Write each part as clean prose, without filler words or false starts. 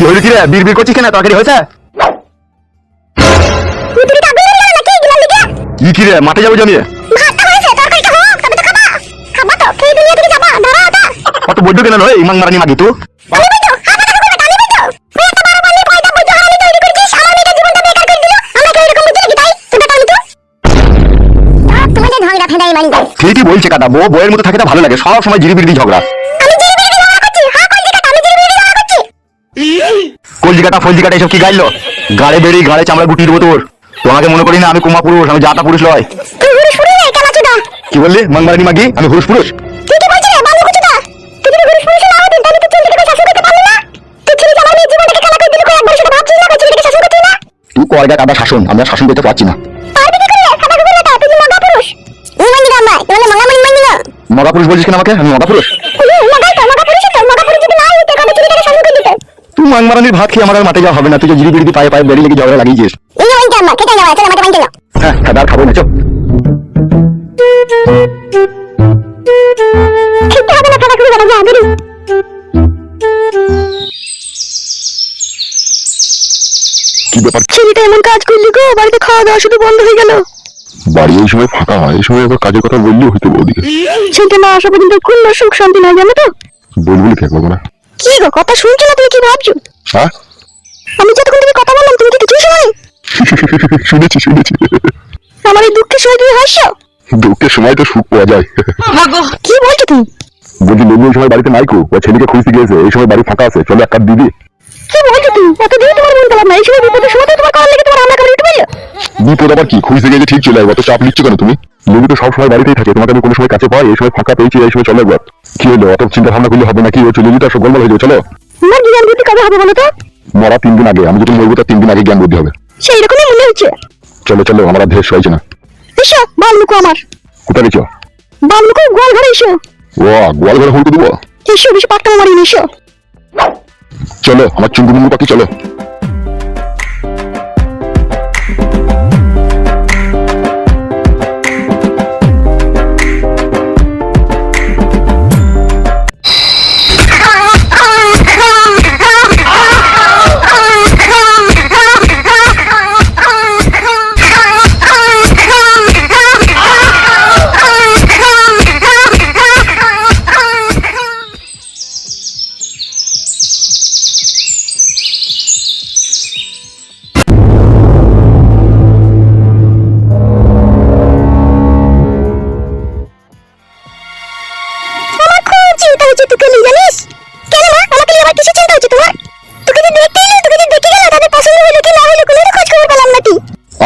কি হইল কি রে? বিড়বিড় করছিস কেন? তরকারি হয়েছে? কি রে মাঠে যাবো জানিয়ে? কত বৈদ্য কেন নয় ইমাং মারানি মাগি তুই? ঠিকই বলছে কাদা, বউয়ের মতো থাকে তো ভালো লাগে, সব সময় জিরিবিড়ি ঝগড়া। কলজিকাটা ফলজিকাটা এসব কি গাইলো? গাড়ে বেড়ি গাড়ে চামড়া গুটি দেবো তোর। তোমাকে মনে করি না আমি কুমা পুরুষ, আমি জাতা পুরুষ নয়। কি বললি মাংমারানি মাগি? আমি পুরুষ পুরুষ? তুই কয়টা কাদা শাসন, আমরা শাসন করতে পারছি না। মগা পুরুষ বলছিস কেন আমাকে? আমি মগা পুরুষ? তুই মাংমারানির ভাত খেয়ে আমার আর মাঠে যাওয়া হবে না। তুই যে জিরিবিড়ি পায়ে পায়ে বেরিয়ে লেগে ঝগড়া লাগিয়েছিস। হ্যাঁ খাবার খাবো না, চো। কি ব্যাপার? ছেলেটা এমন কাজ করলি গো, বাড়িতে খাওয়া দাওয়া শুধু বন্ধ হয়ে গেল। বাড়ি এই সময় ফাঁকা, এই সময় আবার কাজের কথা বললেও হইতে বৌদিকে। সেটা না আসা পর্যন্ত কোনো সুখ শান্তি নাই, জানো তো? বলবি কে বাবা? কি গো কথা শুনছো না? তুমি কি ভাবছো? হ্যাঁ আমি যতক্ষণ তুমি কথা বললাম তুমি কি কিছুই শোনি? শুনেছি শুনেছি। আমার এই দুঃখের সময় তুমি হাসছো? দুঃখের সময় তো সুখ পাওয়া যায়। কি বলছো তুমি? বলছি লেবু এই সময় বাড়িতে নাই কো, ও ছেলেকে খুঁজতে গিয়েছে, এই সময় বাড়ি ফাঁকা আছে, চলো এক কাপ দিবি। কি বলছো তুমি? এত দিন তোমার মন খারাপ না, এই সময় বিপদের সময় তোমার কল লেগে তোমার আমরা করে উঠে পেলো। বিপদ আবার কি? খুঁজতে গিয়ে ঠিক চলে আসবো, তো চাপ নিচ্ছ কেন তুমি? লেবু তো সব সময় বাড়িতেই থাকে, তোমাকে আমি কোনো সময় কাছে পাই, এই সময় ফাঁকা পেয়েছি, এই সময় চলে একবার। কি হলো? অত চিন্তা ভাবনা করলে হবে নাকি? ও চলে যেতে সব গোলমাল হয়ে যাবে, চলো। তোমার জ্ঞান বুদ্ধি কবে হবে বলো তো? মরা 3 দিন আগে, আমি যখন মরবো তার 3 দিন আগে জ্ঞান বুদ্ধি হবে। সেই রকমই মনে হচ্ছে। চলো চলো, আমার আর ধের সইছে না। এসো বালমুকু আমার। কোথায় গেছো? বালমুকু গোয়াল ঘরে এসো। ও গোয়াল ঘরে হুলকে দেবো? এসো বেশি পাক্কা মারি এসো। চলো আমার চুঙ্গু মুঙ্গু পাখি, চলো।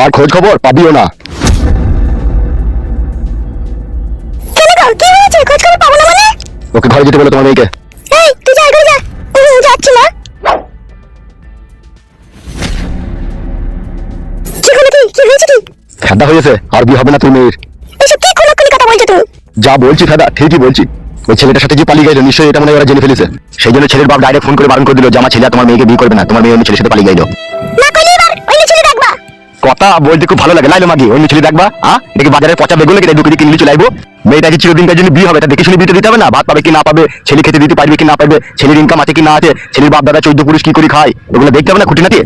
আর খোঁজ খবর পাবিও না। ওকে ঘরে যেতে বলো তোমার মেয়েকে। যাচ্ছি না। ফেদা হয়েছে, আর বিয়ে হবে না তুমি মেয়ের। যা বলছি ফেদা ঠিকই বলছি। ওই ছেলেটার সাথে যে পালিয়ে গেল, নিশ্চয়ই এটা মনে হয় ওরা জেনে ফেলেছে। সেই জন্য ছেলের বাপ ডাইরেক্ট ফোন করে বারণ করে দিল যে আমার ছেলে তোমার মেয়েকে বিয়ে করবে না, তোমার মেয়ে অন্য ছেলের সাথে পালিয়ে গেল। কথা বলতে খুব ভালো লাগে, লাইলো মাগি অন্য ছেলে দেখবা? এটাকে বাজারে পচা বেগুন লেগে দুটো কিনে চলে আসবো। মেয়েটাকে চিরদিনকার জন্য বিয়ে হবে, এটা দেখে শুনে বিয়ে দিতে হবে না? ভাত পাবে কি না পাবে, ছেলে খেতে দিতে পারবে কি না পারবে, ছেলের ইনকাম আছে কি না আছে, ছেলের বাপ দাদা 14 পুরুষ কি করে খায়, ওগুলো দেখতে হবে না খুঁটিনাটি?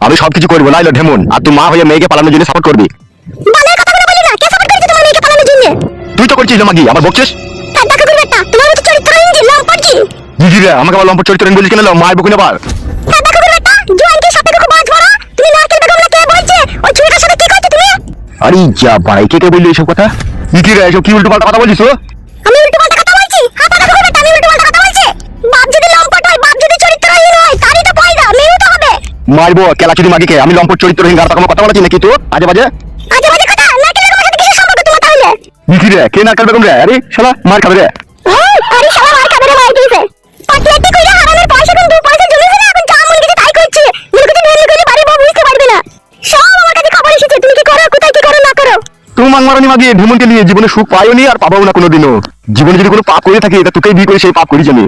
আমি সবকিছু করবো লাইলো ঢেমন, আর তুই মা হয়ে মেয়েকে পালানোর জন্য সাপোর্ট করবি? তুই তো করছিস মাগি, আমার বকছিস? আমাকে আবার লম্পট চরিত্র বলিস কেন? মায়ের বকুন আবার। আরে যা ভাই, কে কে বললি এইসব কথা? কি রে এসব কি উল্টো পাল্টা কথা বলছিস? আমি উল্টো পাল্টা কথা বলছি? আমি উল্টো পাল্টা কথা বলছি? বাপ যদি লম্পট হয়, বাপ যদি চরিত্রহীন হয়, তারই তো পয়দা মেয়েও তো হবে। মারবো কেলাচুরি মাগিকে, আমি লম্পট চরিত্রহীন আর কোনো কথা বলছি নাকি? তো আজে বাজে কথা না কেন? তোমার সাথে কিসের সম্পর্ক তোমার তাহলে? কি রে কে নারকেল বেগম রে? আরে শালা মার খাবে রে। আরে শালা মার খাবে রে, মার দিয়েছে। পাটলাটি কইরা হারানোর পয়সা কোন 2 পয়সা জমেছে না, এখন যা মন গেছে তাই করছে। মনে কিছু ভেঙে গেলে বাড়ি বউ বুঝতে পারবে না। সব আমার কাছে খবর এসেছে, তুমি কি করো, কোথায় কি করো না করো। তুমি মাংমারানি মাগি ঢেমনকে নিয়ে জীবনে সুখ পাইও নি আর পাবাও না কোনোদিনও। জীবনে যদি কোনো পাপ করে থাকি এটা তোকেই বিয়ে করে সেই পাপ করি জানি।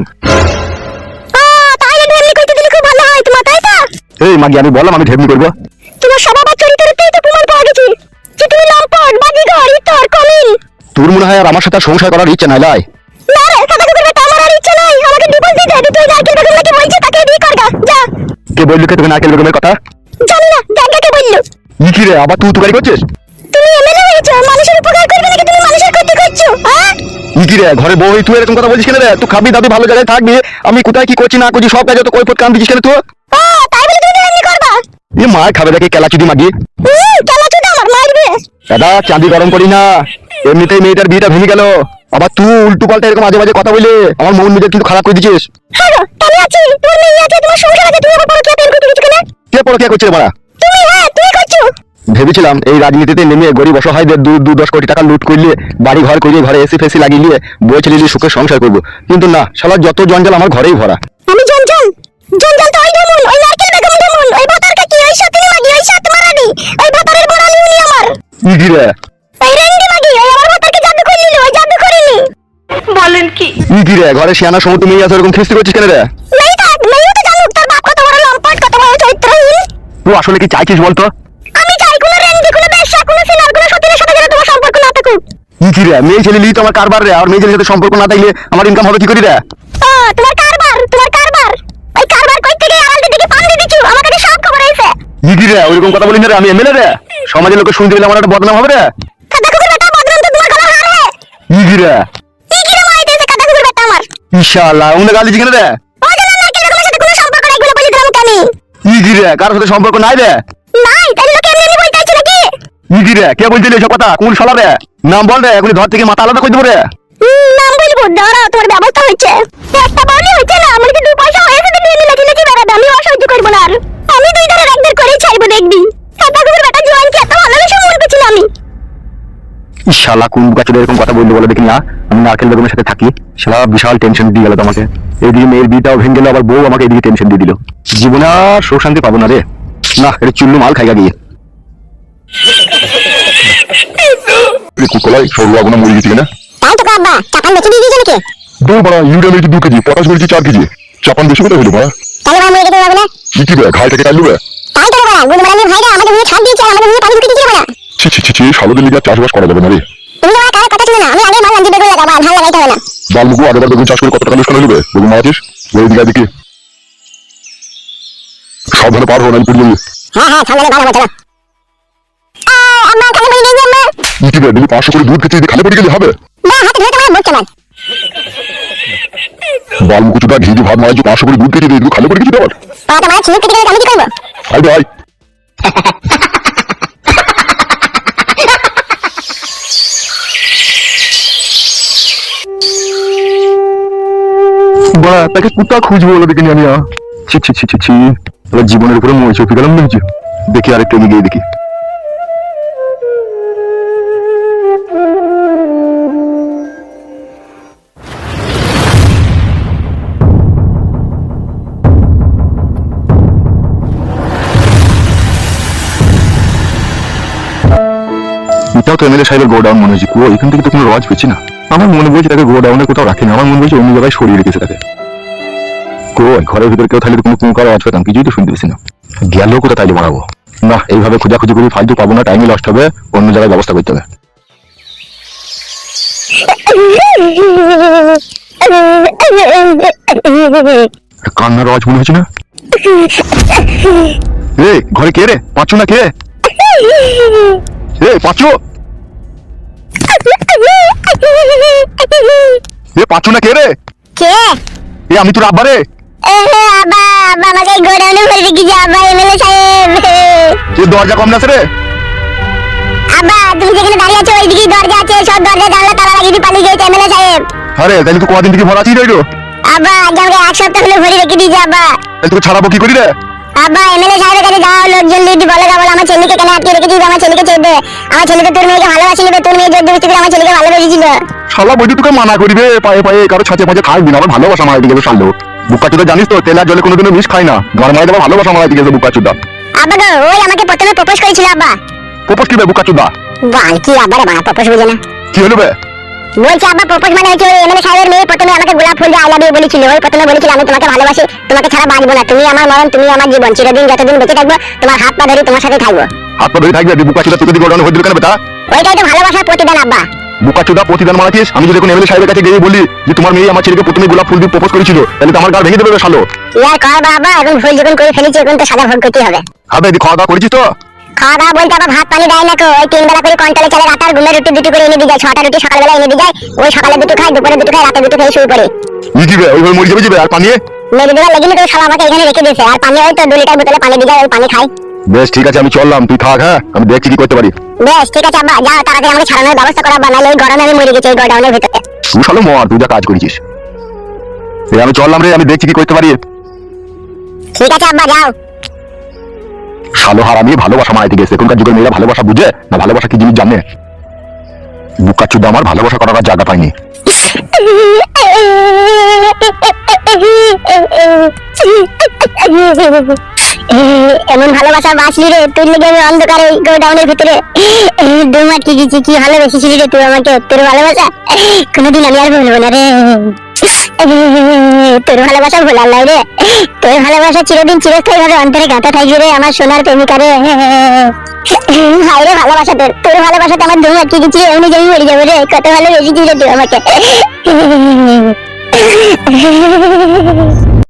তাহলে ঢেমনি করতে দিলে খুব ভালো হয় তোমার, তাই তো? এই মাগি আমি বললাম আমি ঢেমনি করবো? তোমার স্বভাব আর চরিত্রতেই তো প্রমাণ পাওয়া গেছে যে তুমি লম্পট, বাজিঘর, ইতর, কমিল। তোর মনে হয় আর আমার সাথে সংসার করার ইচ্ছা নাই লাই? না রে, সাদা কুকুর বেটা, আমার আর ইচ্ছা নাই। আমাকে বলতে দে, তুই নারকেল বেগম নাকি বলছিস তাকে বিয়ে করগা, যা। কে বললো কে তোকে নারকেল বেগমের কথা? জানি না, জায়গাকে বললো। কি রে আবার তুই তুকারি করছিস? তুমি এমএলএ হয়েছো, মানুষের উপকার করবে নাকি তুমি মানুষের ক্ষতি করছো, হ্যাঁ? কি রে ঘরে বউ হয়ে তুই এরকম কথা বলছিস কেন রে? তুই খাবি দাবি ভালো জায়গায় থাকবি, আমি কোথায় কি করছি না করছি সব কাজে তো কৈফত কাম দিছিস কেন তুই? ও তাই বলে তুমি এমনি করবা? এ মার খাবে দেখে কেলা চুদি মাগি। কেন চুদা আমার মারবে? দাদা চাঁদি গরম করি না, এমনিতেই মেয়েটার বিয়েটা ভেঙে গেল, আবার তুই উল্টো পাল্টা এরকম আজে বাজে কথা বলে আমার মন মেজাজ কিন্তু খারাপ করে দিছিস। হ্যাঁ গো, আমি আছি, তোমার মেয়ে আছে, তোমার সংসার আছে, তুমি আবার পরকিয়া প্রেম করতে গেছো কেন? কে পরকিয়া করছে রে মারা? তুমি, হ্যাঁ তুমি করছো। ভেবেছিলাম এই রাজনীতিতে নেমে গরিব অসহায়দের 2-10 কোটি টাকা লুট করলে, বাড়ি ঘর করিয়ে ঘরে এসি ফেসি লাগিয়ে বই ছেলে নিয়ে সুখে সংসার করবো, কিন্তু না, শালা যত জঞ্জাল আমার ঘরেই ভরা। আমি জঞ্জাল? জঞ্জাল তো ওই ঢেমুন, ওই নারকেল বেগম ঢেমুন, ওই ভাতারকা কি, ওই সতিনী মাগি, ওই সাত মারানি, ওই ভাতারের বড়ালি উনি আমার। কি রে? ওই রেন্ডি মাগি, ওই আমার ভাতারকে জাদু করে নিল, ওই জাদু করিনি। বলেন কি? কি রে ঘরে শিয়ানা সমুদ্র মেয়ে আছে এরকম খিস্তি করছিস কেন রে? মেয়ে থাক, মেয়েও তো জানুক তোর বাপ কত বড় লম্পট, কত বড় চরিত্রহীন। তুই আসলে কি চাইছিস বলতো? আমি চাই কোনো রেন্ডি, কোনো বেশ্যা, কোনো সিনার, কোনো সতীনের সাথে যেন তোমার সম্পর্ক না থাকুক। কি রে মেয়ে ছেলে লিই তো আমার কারবার রে, আর মেয়ে ছেলের সাথে সম্পর্ক না থাকলে আমার ইনকাম হবে কি করি রে? ও তোমার কারবার, তোমার কারবার, ওই কারবার কই থেকে আড়াল দিকে পান দিয়ে দিছু, আমার কাছে সব খবর আছে। কি রে ওইরকম কথা বলি না রে, আমি এমএলএ রে, সমাজের লোকে শুনতে পেলে আমার একটা বদনাম হবে রে। কাদা কুকুর বেটা, বদনাম তো তোমার গলা হার হে। কি রে মাই দিয়েছে কাদা কুকুর বেটা আমার। ইনশাআল্লাহ উনি গালি দিছিস কেন রে? ও জানা নারকেল বেগমের সাথে কোনো সম্পর্ক নাই বলে বলে দিলাম কেন? কি রে কার সাথে সম্পর্ক নাই রে? নাই, তাই লোকে এমনি এমনি বলতে আইছে নাকি? কি রে কে বলছিস এসব কথা? কোন শালা রে? নাম বল রে, এখনই ধর থেকে মাথা আলাদা করে দেবো রে। নাম বলবো, দাঁড়া তোমার ব্যবস্থা হচ্ছে। একটা বলি হচ্ছে না, আমার কি 2 পয়সা হয়েছে তো নিয়ে লাকি লাকি বেড়াবে, আমি অসহ্য করবো না আর। আমি 2 ধারে একদের করেই ছাড়বো দেখবি। কাদা কুকুর বেটা জোয়ান কি এত ভালোবেসে মনে করছিল আমি? শালা কোন গাছের এরকম কথা বললো বলে দেখি না, আমি নারকেল বেগমের সাথে থাকি, শালা বিশাল টেনশন দিয়ে গেল তোমাকে। এদিকে মেয়ের বিয়েটাও ভেঙে গেল, আবার বউ আমাকে এদিকে টেনশন দিয়ে দিল, জীবনে আর সুখ শান্তি পাবো না রে। না এটা চুল্লু মাল খাইগা গিয়ে কুকলাই সরু আগুনা মরে গেছি না। তাই তো আব্বা, চাপান বেশি দিয়ে দিয়েছে নাকি? দৌড় বাড়া, ইউরিয়া মেরেছি 2 কেজি, পটাশ মেরেছি 4 কেজি, চাপান বেশি কোথায় হলো বাড়া? তাহলে ভাই মরে যেতে পারবে না? কি রে ঘাইটাকে কাটলু রে? তাই তো বাবা, গুড মর্নিং ভাইরা আমাদের মুখে ছাদ দিয়েছে, আমাদের মুখে পানি ঢুকে দিয়েছে বাবা। ছি ছি ছি ছি, শালাদের লিগে চাষবাস করা যাবে না রে। তুমি আমার কার কথা শুনো না, আমি আগে মারলাম যে বেগুন লাগাবো, ধান লাগাইতে হবে না। বালমুকু আগেবার বেগুন চাষ করে কত টাকা লোকসান হইবে? বেগুন মারাছিস ওই দিকে দেখি, সাবধানে পার হো না পুড়িয়ে যাবি। হ্যাঁ হ্যাঁ, সামনে ভালো বলছো না। আম্মা কানে বলি দিয়েছি আম্মা। কি রে দিলি 500 করে দুধ খেতে যদি খালি পড়ে গেলি হবে? না হাতে ধরে তোমার বলছো না। বালমুকু চুদা ঘি দিয়ে ভাত মারাইছি, 500 করে দুধ খেতে দিয়ে খালি পড়ে গেছি আবার। পাটা মারা ছিঁড়ে কেটে গেলে আমি কি করবো? আই ভাই বাড়া তাকে কোথা খুঁজবো বলে দেখিনি আমি। ছি ছি ছি ছি ছি, তাহলে জীবনের উপরে মই চোখে গেলাম দেখছি। দেখি আরেকটু এগিয়ে গিয়ে দেখি। এটাও তো এমএলএ সাহেবের গোডাউন মনে হচ্ছে, কুয়ো এখান থেকে তো কোনো রজ পেয়েছি না। আমার মনে বলছে তাকে গোডাউনে কোথাও রাখেনি, আমার মনে বলছে অন্য জায়গায় সরিয়ে রেখেছে তাকে। কই ঘরের ভিতরে কেউ থাকলে কোনো কুঁকার আওয়াজ পেতাম, কিছুই তো শুনতে পেছি না। গেল কোথায় তাইলে মারাবো? না এইভাবে খোঁজাখুঁজি করে ফালতু পাবো না, টাইমই লস্ট হবে, অন্য জায়গায় ব্যবস্থা করতে হবে। কান্নার আওয়াজ মনে হচ্ছে না? এ ঘরে কে রে? পাঁচু না কে? এ পাঁচু, এ পাঁচু না কে রে? কে? এ আমি তোর আব্বা রে। আব্বা, আব্বা আমাকে গোডাউনে ভরে রেখেছে আব্বা, এমএলএ সাহেব। এ দরজা কম না রে? আব্বা তুমি যেখানে দাঁড়িয়ে আছো ওইদিকে দরজা আছে, সব দরজা জানলা তালা লাগিয়ে দিয়ে পালিয়ে গেছে এমএলএ সাহেব। আরে তাইলে তো কদিন থেকে ভরা আছিস রইলো। আব্বা আগে আমাকে 1 সপ্তাহ হলো ভরে রেখে দিয়েছে আব্বা। তাহলে তোকে ছাড়াবো কি করি রে? আব্বা এমএলএ সাহেবের কাছে যাও, লোকজন লিডি বলে বলে আমার ছেলেকে কেন আটকে রেখে দিবি, আমার ছেলেকে ছেড়ে দে, আমার ছেলে তো তোর মেয়েকে ভালোবাসি নেবে, তোর মেয়ে জোর জবরদস্তি করে আমার ছেলেকে ভালোবেসেছিল। শালা বইটি তোকে মানা করিবে, পায়ে পায়ে কারো ছাঁচে পাঁচে খাইবি না, আমার ভালোবাসা মারাইতে গেছে শালো। বুকা চুদা জানিস তো তেল আর জলে কোনোদিনও মিশ খাই না, ঘর মারাই দেওয়া ভালোবাসা মারাইতে গেছে বুকা চুদা। আব্বা গো ওই আমাকে প্রথমে প্রপোজ করেছিল আব্বা। প্রপোজ কি বে বুকা চুদা? বাল কি আব্বা রে, বাবা প্রপোজ বুঝে না। কি হলো বে? বলছি আব্বা প্রপোজ মানে হচ্ছে ওই এমএলএ সাহেবের মেয়ে প্রথমে আমাকে গোলাপ ফুল দিয়ে আই লাভ ইউ বলেছিল, ওই প্রথমে বলেছিল আমি তোমাকে ভালোবাসি, তোমাকে ছাড়া বাঁচবো না, তুমি আমার মরণ, তুমি আমার জীবন, চিরদিন যতদিন বেঁচে থাকবো তোমার হাত পা ধরে তোমার সাথে থাকবো। হাত পা ধরে থাকবে বুকা চুদা, তোকে দিয়ে গোডাউনে হয়ে দিল কেন বেটা? ওইটাই তো ভালোবাসার প্রতিদান আব্বা। বুকাচোদা প্রতিদান মারাছিস। আমি যদি এখন এমএলএ সাহেবের কাছে গিয়ে বলি যে তোমার মেয়ে আমার ছেলেকে প্রথমে গোলাপ ফুল দিয়ে প্রপোজ করেছিল, তাহলে তো আমার গাল ভেঙে দেবে রে শালো। কি আর কর বাবা, এখন ভুল যখন করে ফেলেছি এখন তো সাজা ভোগ করতে হবে। হবে দি, খাওয়া দাওয়া করেছিস তো? খাওয়া দাওয়া বলতে আবার ভাত পানি দেয় না কো, ওই 3 বেলা করে কন্ট্রোলে চলে, রাত আর ঘুমের রুটি দুটো করে এনে দিয়ে যায়, 6টা রুটি সকালবেলা এনে দিয়ে যায়, ওই সকালে দুটো খাই, দুপুরে দুটো খাই, রাতে দুটো খেয়ে শুয়ে পড়ে। ই কি বে, ওইভাবে মরে যাবে যাবে। আর পানি মেরে দেওয়ার লেগে তো শালা আমাকে এখানে রেখে দিয়েছে, আর পানি ওই তো 2 লিটার বোতলে পানি দিয়ে যায়, ওই পানি খাই। বেশ ঠিক আছে, আমি চললাম, তুই থাক। হ্যাঁ, আমি দেখছি কি করতে পারি। বেশ ঠিক আছে আব্বা, যাও তাড়াতাড়ি আমাকে ছাড়ানোর ব্যবস্থা করা, বানালে ওই গরমে আমি মরে গেছি এই গোডাউনের ভিতরে। তুই শালো মর, তুই যা কাজ করেছিস। আমি চললাম রে, আমি দেখছি কি করতে পারি। ঠিক আছে আব্বা, যাও। শালো হারামি ভালোবাসা মারাইতে গেছে। এখনকার যুগের মেয়েরা ভালোবাসা বুঝে না, ভালোবাসা কি জিনিস জানে? বুকাচোদা আমার ভালোবাসা করার আর জায়গা পাইনি। এমন ভালোবাসা বাসলি রে তুই, লেগে আমি অন্ধকারে গোডাউনের ভিতরে ডুমাটকে গেছি। কি ভালোবেসেছিলি রে তুই আমাকে, তোর ভালোবাসা কোনোদিন আমি আর ভুলবো না রে। তোর ভালোবাসা ভোলার নাই রে, তোর ভালোবাসা চিরদিন চিরস্থায়ী ভাবে অন্তরে গাঁথা থাকবে রে আমার সোনার প্রেমিকা রে। হায় রে ভালোবাসা, তোর ভালোবাসাতে আমার ধুম আটকে গেছি, এমনি জমি মরে যাবো রে। কত ভালোবেসেছিস রে তুই আমাকে।